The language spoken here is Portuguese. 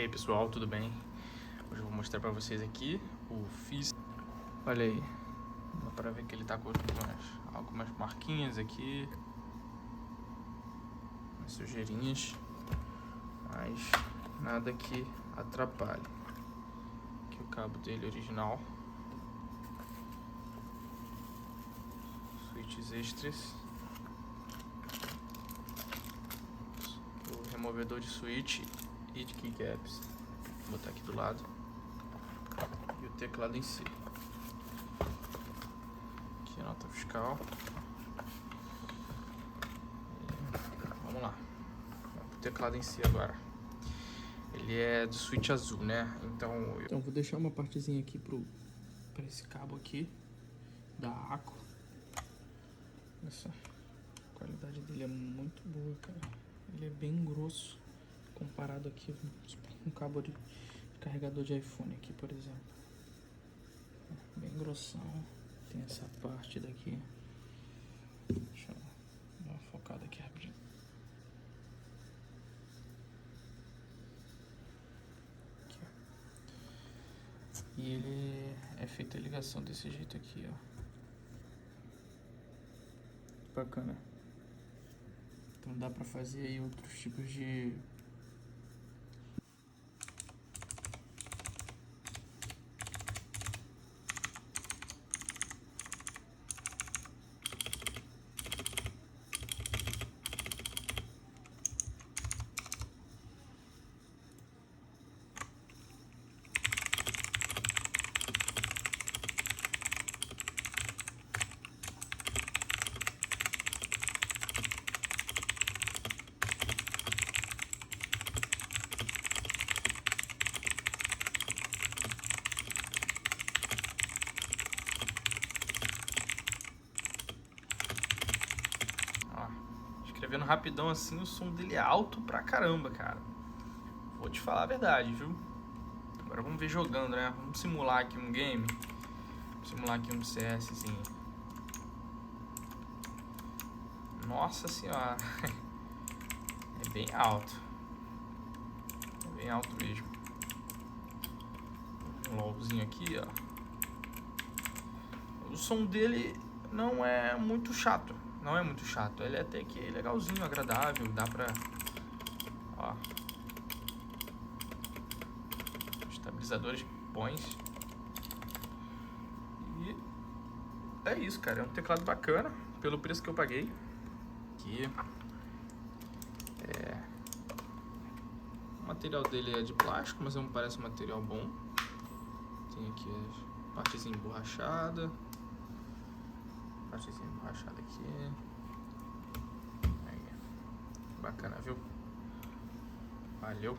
E aí pessoal, tudo bem? Hoje eu vou mostrar pra vocês aqui o Fizz. Olha aí, dá pra ver que ele tá com algumas marquinhas aqui, umas sujeirinhas, mas nada que atrapalhe. Aqui o cabo dele original, switches extras, o removedor de switch e de keycaps, vou botar aqui do lado, e o teclado em si. Aqui a nota fiscal. E vamos lá, o teclado em si agora. Ele é do switch azul, né? Então vou deixar uma partezinha aqui para esse cabo aqui da ACO. Essa qualidade dele é muito boa, cara. Ele é bem grosso comparado aqui com um cabo de carregador de iPhone aqui, por exemplo. Bem grossão. Tem essa parte daqui. Deixa eu dar uma focada aqui rapidinho. Aqui, ó. E ele é feita a ligação desse jeito aqui, ó. Bacana. Então dá pra fazer aí outros tipos de... Escrevendo rapidão assim, o som dele é alto pra caramba, cara. Vou te falar a verdade, viu? Agora vamos ver jogando, né? Vamos simular aqui um game. Vamos simular aqui um CSzinho. Nossa senhora. É bem alto. É bem alto mesmo. Um LOLzinho aqui, ó. O som dele não é muito chato. Não é muito chato, ele é até que legalzinho, agradável, dá pra... Ó. Estabilizadores bons. E é isso, cara, é um teclado bacana, pelo preço que eu paguei. Aqui. O material dele é de plástico, mas me parece um material bom. Tem aqui a partezinha emborrachada. Partezinha emborrachada aqui. Aí. Bacana, viu? Valeu.